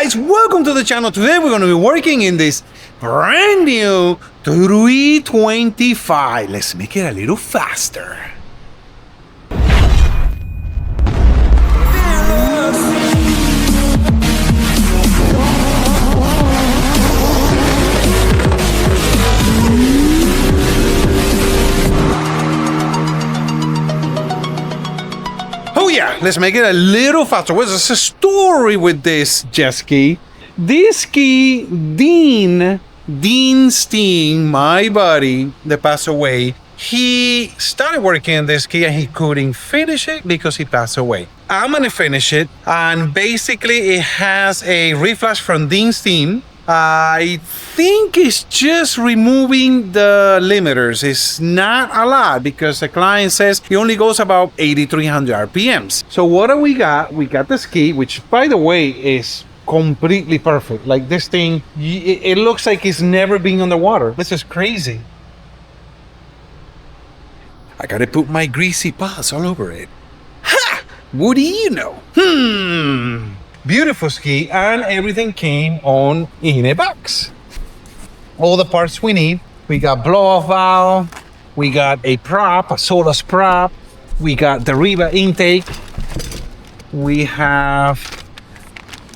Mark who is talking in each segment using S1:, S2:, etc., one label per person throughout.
S1: guys, welcome to the channel. Today we're going to be working in this brand new 325. Let's make it a little faster. Oh yeah, let's make it a little faster. What's the story with this jet ski? This ski, Dean Steen, my buddy that passed away, he started working on this ski and he couldn't finish it because he passed away. I'm gonna finish it, and basically it has a reflash from Dean Steen. I think it's just removing the limiters. It's not a lot because the client says it only goes about 8,300 RPMs. So what do we got? We got the ski, which by the way is completely perfect. Like this thing, it looks like it's never been underwater. This is crazy. I gotta put my greasy paws all over it. Ha! What do you know? Beautiful ski, and everything came on in a box. All the parts we need. We got blow-off valve, we got a prop, a Solus prop, we got the Riva intake, we have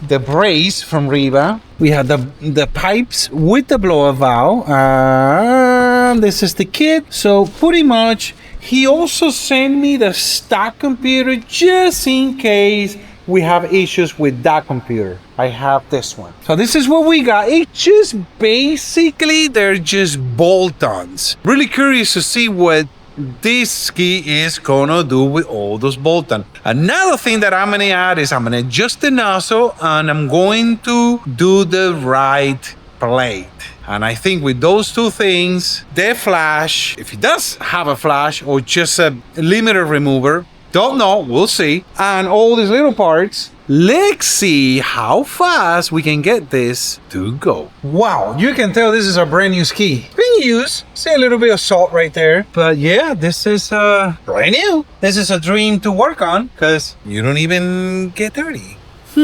S1: the brace from Riva, we have the pipes with the blow-off valve, and this is the kit. So pretty much, he also sent me the stock computer just in case we have issues with that computer. I have this one. So this is what we got. It's just basically, they're just bolt-ons. Really curious to see what this ski is gonna do with all those bolt-ons. Another thing that I'm gonna add is I'm gonna adjust the nozzle and I'm going to do the right plate. And I think with those two things, the flash, if it does have a flash or just a limiter remover, don't know, we'll see. And all these little parts, let's see how fast we can get this to go. Wow, you can tell this is a brand new ski. Been used, see a little bit of salt right there. But yeah, this is brand new. This is a dream to work on because you don't even get dirty. All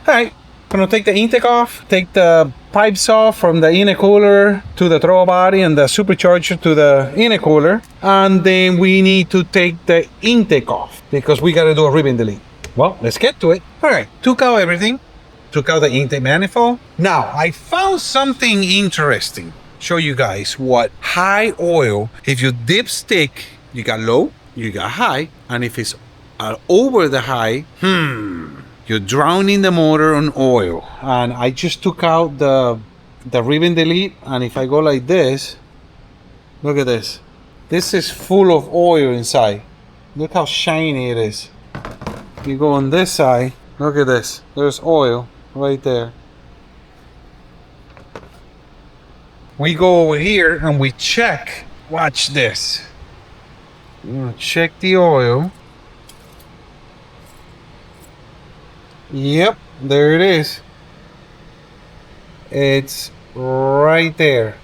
S1: right, gonna take the intake off, take the pipes off from the intercooler to the throttle body and the supercharger to the intercooler, and then we need to take the intake off because we got to do a ribbon delete. Well, let's get to it. All right, took out everything, took out the intake manifold. Now I found something interesting. Show you guys what high oil. If you dipstick, you got low, you got high, and if it's over the high, you're drowning the motor on oil. And I just took out the ribbon delete, and if I go like this, look at this. This is full of oil inside. Look how shiny it is. You go on this side, look at this. There's oil right there. We go over here and we check. Watch this. We're gonna check the oil. Yep, there it is. It's right there.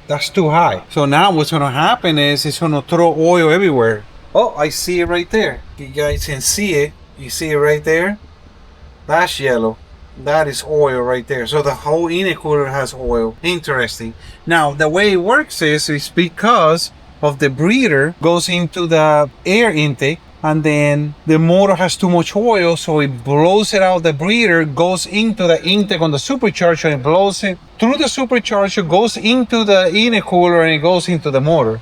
S1: That's too high. So now what's gonna happen is it's gonna throw oil everywhere. Oh, I see it right there. You guys can see it. You see it right there? That's yellow. That is oil right there. So the whole intercooler has oil. Interesting. Now the way it works is because of the breather goes into the air intake, and then the motor has too much oil, so it blows it out. The breather goes into the intake on the supercharger and blows it through the supercharger, goes into the intercooler, and it goes into the motor.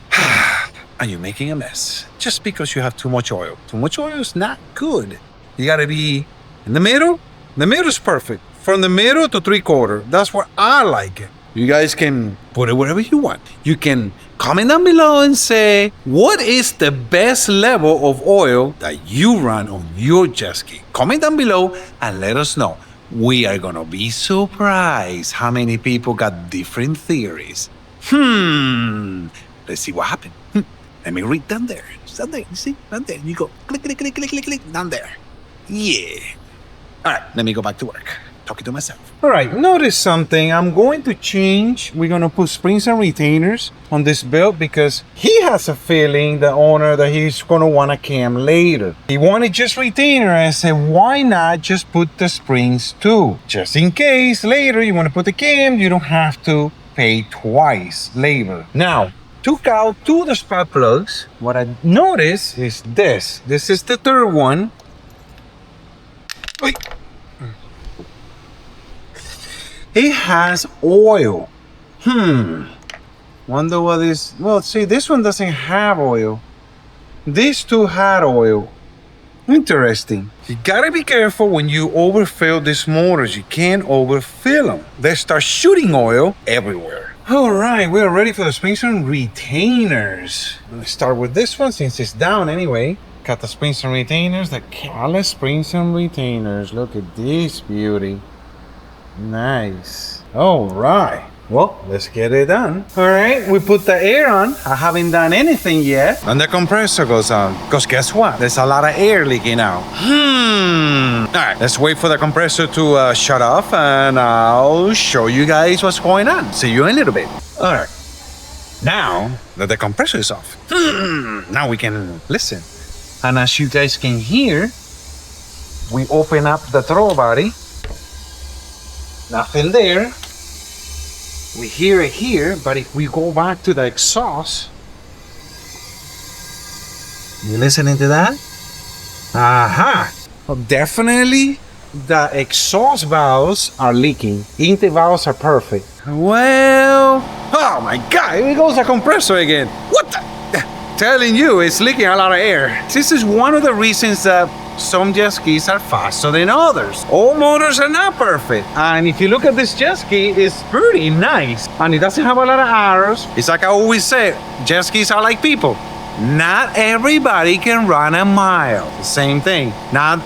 S1: And you're making a mess just because you have too much oil. Too much oil is not good. You gotta be in the middle. The middle is perfect. From the middle to 3/4. That's where I like it. You guys can put it wherever you want. You can comment down below and say, what is the best level of oil that you run on your jet ski? Comment down below and let us know. We are gonna be surprised how many people got different theories. Let's see what happened. Let me read down there. It's down there, you see? Down there. You go click, click, click, click, click, click, down there. Yeah. All right, let me go back to work.
S2: talking to myself.
S1: All right, notice something. I'm going to change. We're going to put springs and retainers on this belt because he has a feeling, the owner, that he's going to want a cam later. He wanted just retainer. I said, why not just put the springs too? Just in case later you want to put the cam, you don't have to pay twice labor. Now, took out 2 of the spark plugs. What I noticed is this. This is the third one. Wait. It has oil. Wonder what is... Well, see, this one doesn't have oil. These 2 had oil. Interesting. You gotta be careful when you overfill these motors. You can't overfill them. They start shooting oil everywhere. All right, we're ready for the springs and retainers. Let's start with this one since it's down anyway. Got the springs and retainers, the Calas springs and retainers. Look at this beauty. Nice. All right. Well, let's get it done. All right, we put the air on. I haven't done anything yet. And the compressor goes on. Because guess what? There's a lot of air leaking out. All right, let's wait for the compressor to shut off and I'll show you guys what's going on. See you in a little bit. All right. Now that the compressor is off, now we can listen. And as you guys can hear, we open up the throttle body. Nothing there. We hear it here, but if we go back to the exhaust, you listening to that? Aha! Well, definitely the exhaust valves are leaking. Intake valves are perfect. Well, oh my God, here goes the compressor again. What the? Telling you, it's leaking a lot of air. This is one of the reasons that some jet skis are faster than others. All motors are not perfect. And if you look at this jet ski, it's pretty nice. And it doesn't have a lot of arrows. It's like I always say, jet skis are like people. Not everybody can run a mile. Same thing. Not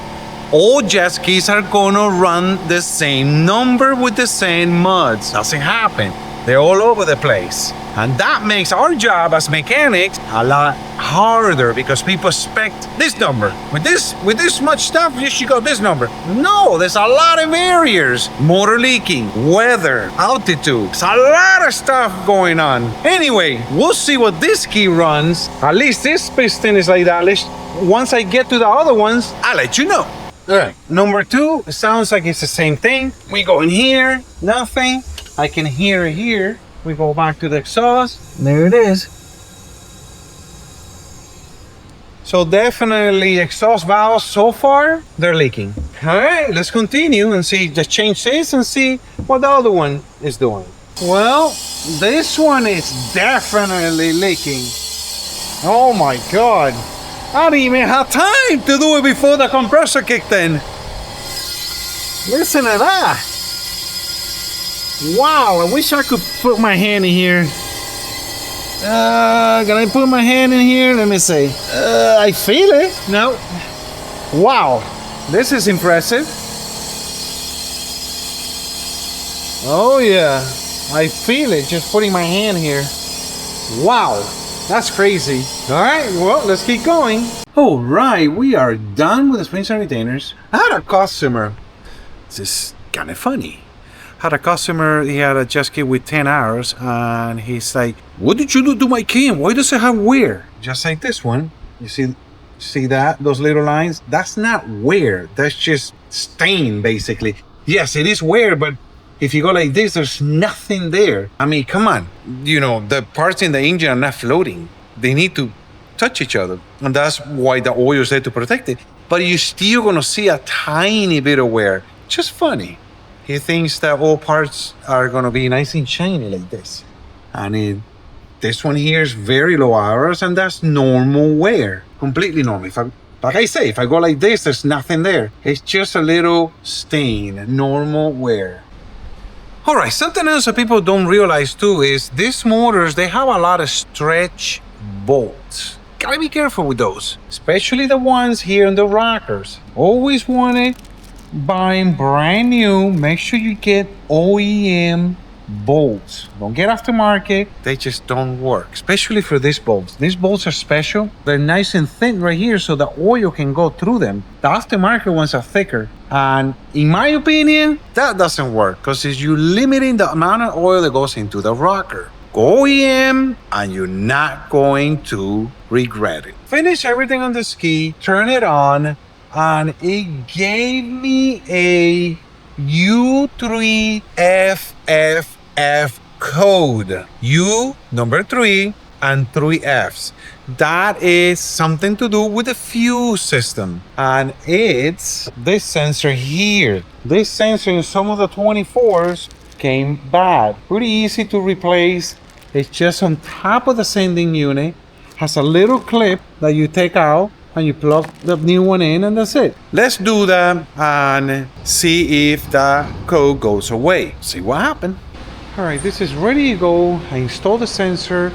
S1: all jet skis are gonna run the same number with the same muds. Doesn't happen. They're all over the place. And that makes our job as mechanics a lot harder because people expect this number. With this much stuff, you should go this number. No, there's a lot of barriers. Motor leaking, weather, altitude. There's a lot of stuff going on. Anyway, we'll see what this ski runs. At least this piston is like that. Once I get to the other ones, I'll let you know. All right, number 2, it sounds like it's the same thing. We go in here, nothing. I can hear it here. We go back to the exhaust. There it is. So definitely exhaust valves so far, they're leaking. All right, let's continue and see, just change this and see what the other one is doing. Well, this one is definitely leaking. Oh my God. I didn't even have time to do it before the compressor kicked in. Listen to that. Wow, I wish I could put my hand in here. Can I put my hand in here? Let me see. I feel it. No. Wow, this is impressive. Oh yeah, I feel it just putting my hand here. Wow, that's crazy. All right, well, let's keep going. All right, we are done with the springs and retainers. I had a customer. This is kind of funny. Had a customer, he had a jet ski with 10 arrows, and he's like, what did you do to my cam? Why does it have wear? Just like this one. You see that? Those little lines? That's not wear. That's just stain, basically. Yes, it is wear, but if you go like this, there's nothing there. I mean, come on. You know, the parts in the engine are not floating. They need to touch each other. And that's why the oil is there to protect it. But you're still going to see a tiny bit of wear. Just funny. He thinks that all parts are going to be nice and shiny like this. And this one here is very low hours, and that's normal wear. Completely normal. Like I say, if I go like this, there's nothing there. It's just a little stain, normal wear. All right, something else that people don't realize too is these motors, they have a lot of stretch bolts. Gotta be careful with those, especially the ones here in the rockers. Always want it. Buying brand new, make sure you get OEM bolts. Don't get aftermarket. They just don't work, especially for these bolts. These bolts are special. They're nice and thin right here so the oil can go through them. The aftermarket ones are thicker. And in my opinion, that doesn't work because you're limiting the amount of oil that goes into the rocker. Go OEM and you're not going to regret it. Finish everything on the ski, turn it on, and it gave me a U3FFF code. U, number 3, and 3 Fs. That is something to do with the fuse system. And it's this sensor here. This sensor in some of the 24s came bad. Pretty easy to replace. It's just on top of the sending unit. Has a little clip that you take out and you plug the new one in, and that's it. Let's do that and see if the code goes away. See what happened. All right, this is ready to go. I install the sensor.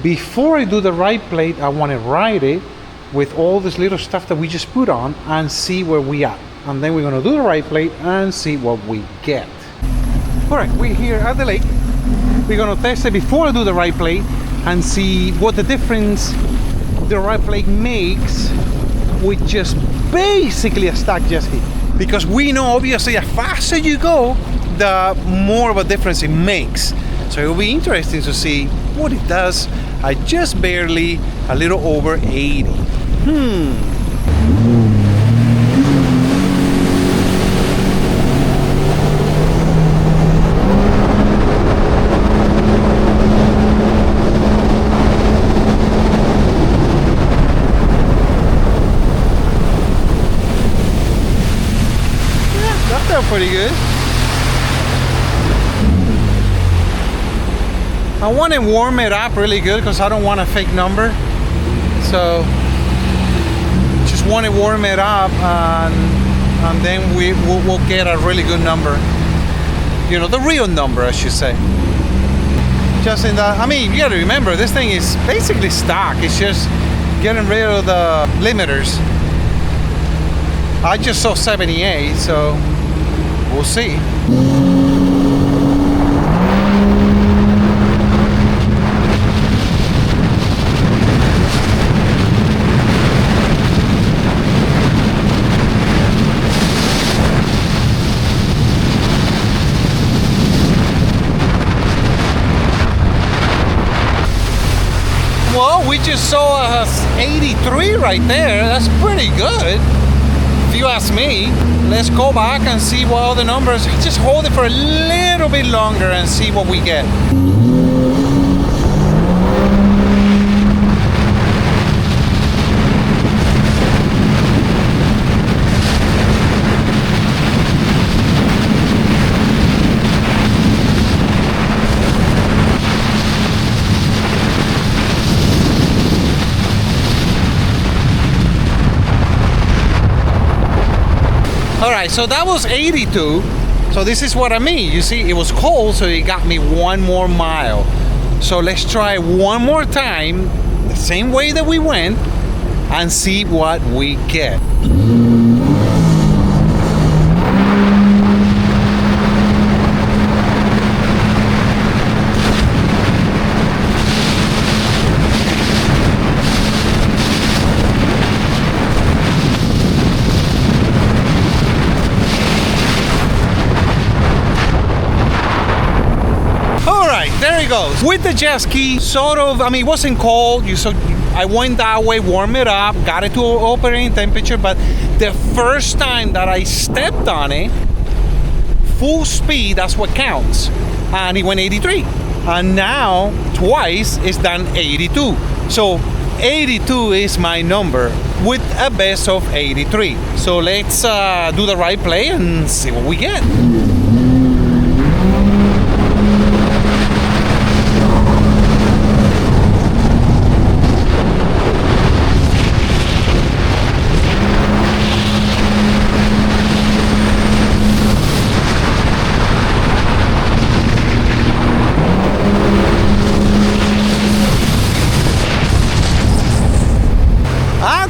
S1: Before I do the right plate, I want to ride it with all this little stuff that we just put on and see where we are. And then we're going to do the right plate and see what we get. All right, we're here at the lake. We're going to test it before I do the right plate and see what the difference the right plate makes with just basically a stock jet ski. Because we know obviously the faster you go, the more of a difference it makes. So it will be interesting to see what it does at just barely a little over 80. Pretty good. I want to warm it up really good because I don't want a fake number. So just want to warm it up and then we'll get a really good number. You know, the real number, I should say. Just in that, I mean, you got to remember this thing is basically stock. It's just getting rid of the limiters. I just saw 78, so we'll see. Well, we just saw a 83 right there. That's pretty good, if you ask me. Let's go back and see what all the numbers. Just hold it for a little bit longer and see what we get. All right, so that was 82. So this is what I mean. You see, it was cold, so it got me 1 more mile. So let's try one more time, the same way that we went, and see what we get. There it goes. With the jet ski, sort of, I mean, it wasn't cold. I went that way, warmed it up, got it to operating temperature, but the first time that I stepped on it, full speed, that's what counts. And it went 83. And now, twice, it's done 82. So 82 is my number with a best of 83. So let's do the right play and see what we get.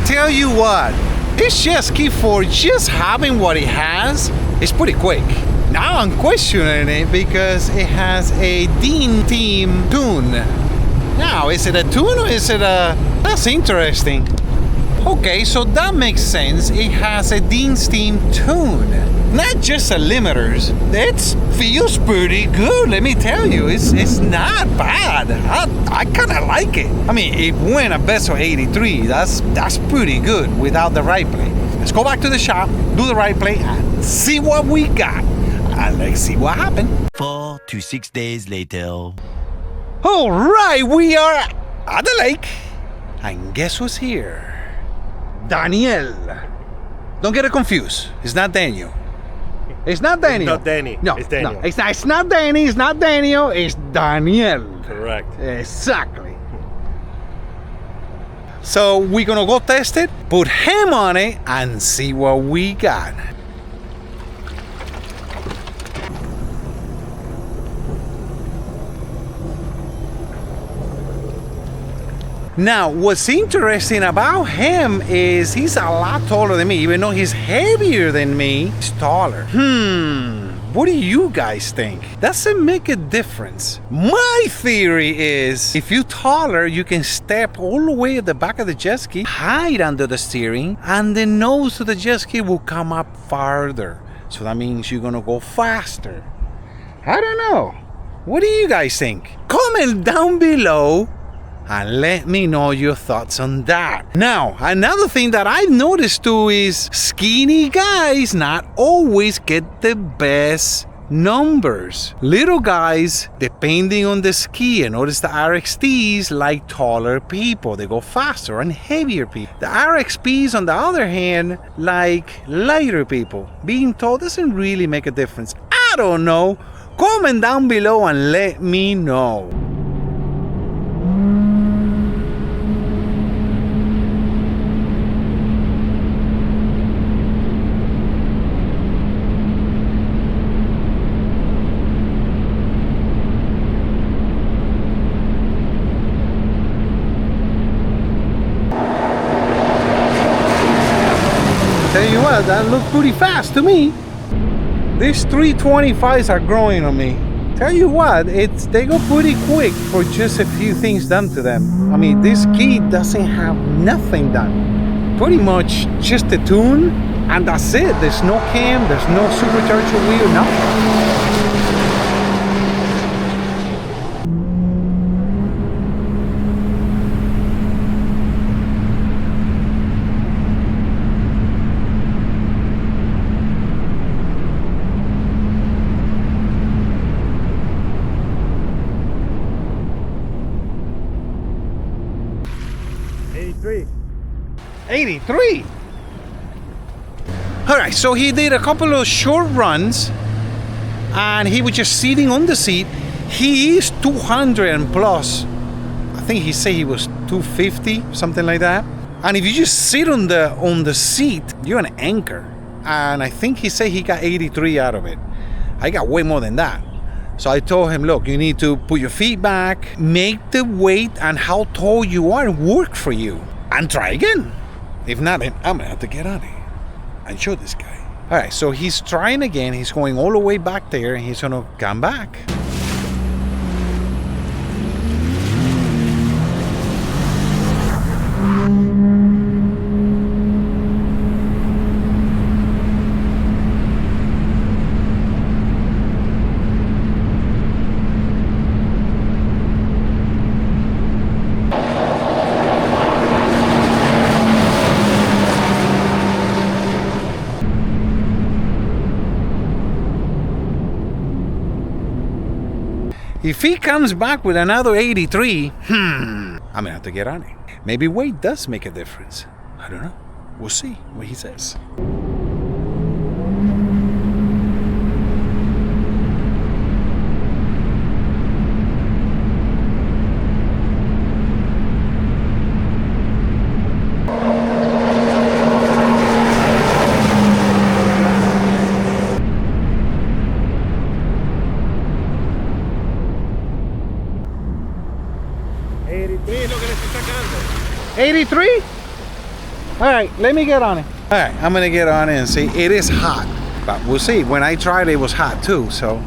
S1: Tell you what, this jet ski, for just having what it has, is pretty quick. Now I'm questioning it because it has a Dean Team tune. Now, is it a tune or is it a... That's interesting. Okay, so that makes sense. It has a Dean's Team tune. Not just a limiters. It feels pretty good, let me tell you. It's not bad. I kind of like it. I mean, it went a best of 83. That's pretty good without the right play. Let's go back to the shop, do the right play, and see what we got. And let's see what happened.
S2: 4 to 6 days later.
S1: All right, we are at the lake. And guess who's here? Daniel. Don't get it confused. It's not Daniel. It's not Daniel.
S3: It's not Danny.
S1: No,
S3: it's Daniel.
S1: No, it's not Danny. It's not Daniel. It's Daniel.
S3: Correct.
S1: Exactly. So we're gonna go test it, put him on it, and see what we got. Now, what's interesting about him is he's a lot taller than me. Even though he's heavier than me, he's taller. What do you guys think? Does it make a difference? My theory is if you're taller, you can step all the way at the back of the jet ski, hide under the steering, and the nose of the jet ski will come up farther. So that means you're gonna go faster. I don't know. What do you guys think? Comment down below and let me know your thoughts on that. Now, another thing that I noticed too is skinny guys not always get the best numbers. Little guys, depending on the ski, and notice the RXTs like taller people. They go faster and heavier people. The RXPs, on the other hand, like lighter people. Being tall doesn't really make a difference. I don't know. Comment down below and let me know. Tell you what, that looked pretty fast to me. These 325s are growing on me. Tell you what, they go pretty quick for just a few things done to them. I mean, this key doesn't have nothing done. Pretty much just a tune, and that's it. There's no cam, there's no supercharger wheel, nothing. 83. All right, so he did a couple of short runs and he was just sitting on the seat. He is 200 and plus. I think he said he was 250, something like that. And if you just sit on the seat, you're an anchor. And I think he said he got 83 out of it. I got way more than that. So I told him, look, you need to put your feet back, make the weight and how tall you are work for you, and try again. If not, then I'm gonna have to get on it and show this guy. All right, so he's trying again. He's going all the way back there and he's gonna come back. If he comes back with another 83, I'm gonna have to get on it. Maybe weight does make a difference. I don't know. We'll see what he says.
S3: Es lo que le estoy sacando.
S1: 83? All right, let me get on it. All right, I'm gonna get on it and see. It is hot. But we'll see. When I tried it was hot too, so.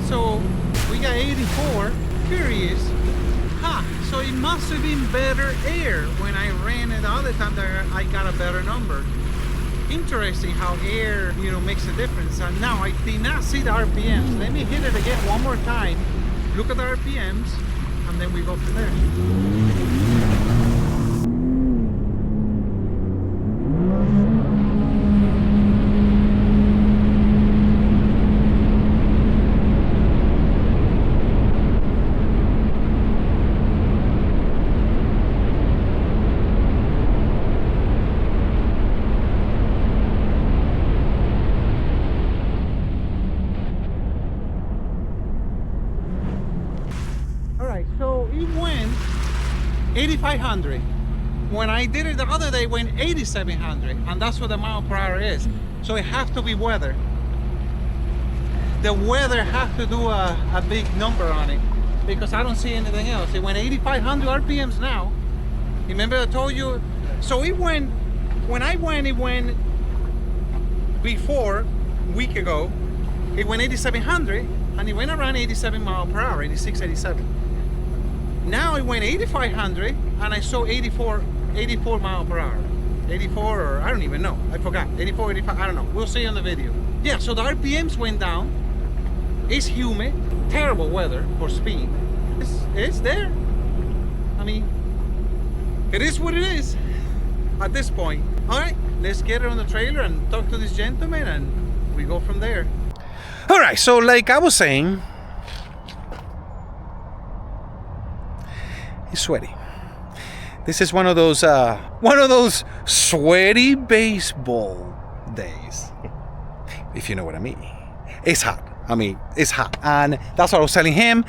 S4: So we got 84. Curious. So it must have been better air when I ran it the other time that I got a better number. Interesting how air, makes a difference. And now I did not see the RPMs. Let me hit it again one more time. Look at the RPMs, and then we go from there. So it went 8,500. When I did it the other day, it went 8,700, and that's what the mile per hour is. So it has to be weather. The weather has to do a big number on it, because I don't see anything else. It went 8,500 RPMs now. Remember I told you? So it went, when I went, it went before, a week ago, it went 8,700, and it went around 87 mile per hour, 86, 87. Now it went 8,500, and I saw 84 mile per hour. 84, or I don't even know. I forgot. 84, 85, I don't know. We'll see on the video. Yeah, so the RPMs went down. It's humid. Terrible weather for speed. It's there. I mean, it is what it is at this point. All right, let's get it on the trailer and talk to this gentleman, and we go from there.
S1: All right, so like I was saying, it's sweaty. This is one of those sweaty baseball days, if you know what I mean. It's hot. I mean, it's hot, and that's what I was telling him.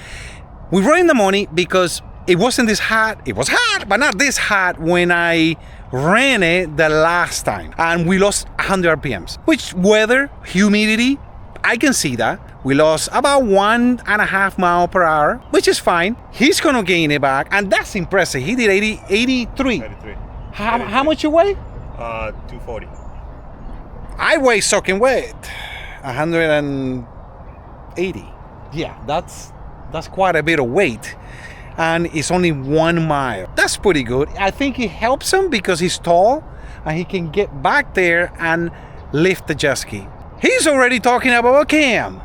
S1: We were in the money because it wasn't this hot. It was hot, but not this hot when I ran it the last time, and we lost 100 RPMs. Which weather, humidity, I can see that. We lost about 1.5 mile per hour, which is fine. He's gonna gain it back, and that's impressive. He did 83. How much you weigh?
S3: 240.
S1: I weigh soaking wet, 180. Yeah, that's quite a bit of weight, and it's only 1 mile. That's pretty good. I think it helps him because he's tall, and he can get back there and lift the jet ski. He's already talking about a cam.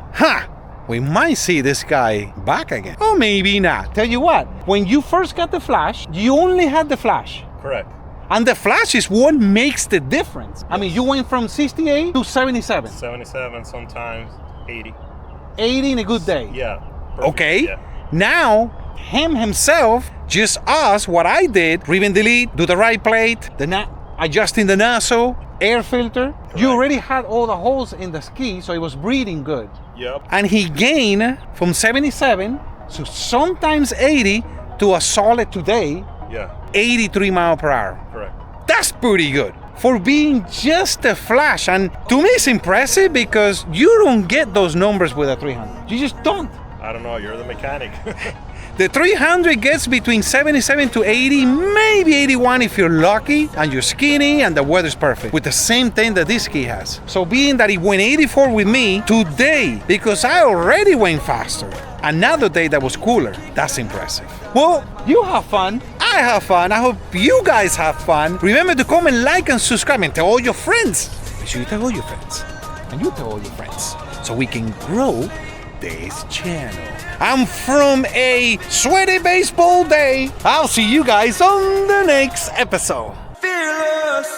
S1: We might see this guy back again. Or maybe not. Tell you what, when you first got the flash, you only had the flash.
S3: Correct.
S1: And the flash is what makes the difference. Yes. I mean, you went from 68 to 77.
S3: 77, sometimes 80.
S1: 80 in a good day.
S3: Yeah. Perfect.
S1: Okay.
S3: Yeah.
S1: Now, himself, just us, what I did, Riva and delete, do the right plate, adjusting the nozzle, air filter.
S3: Correct.
S1: You already had all the holes in the ski, so it was breathing good.
S3: Yep.
S1: And he gained from 77 to sometimes 80 to a solid today, 83 mile per hour.
S3: Correct.
S1: That's pretty good for being just a flash. And to me, it's impressive because you don't get those numbers with a 300. You just don't.
S3: I don't know, you're the mechanic.
S1: The 300 gets between 77 to 80, maybe 81 if you're lucky and you're skinny and the weather's perfect, with the same thing that this ski has. So being that he went 84 with me today, because I already went faster, another day that was cooler, that's impressive. Well, you have fun, I have fun, I hope you guys have fun. Remember to comment, like, and subscribe, and tell all your friends. Make sure you tell all your friends, and you tell all your friends, so we can grow this channel. I'm from a sweaty baseball day. I'll see you guys on the next episode. Fearless.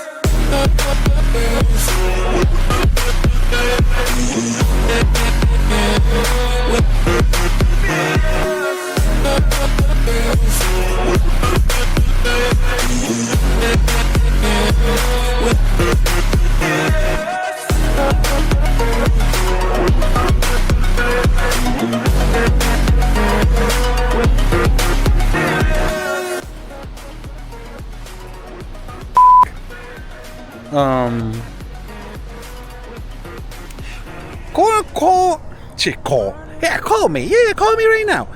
S1: Call me. Yeah, call me right now.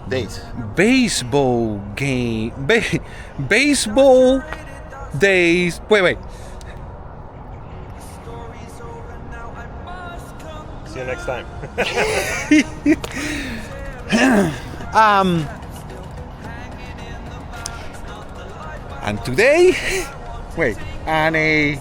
S5: Days.
S1: Baseball game. Baseball days. Wait.
S3: See you next time.
S1: And today, wait, and a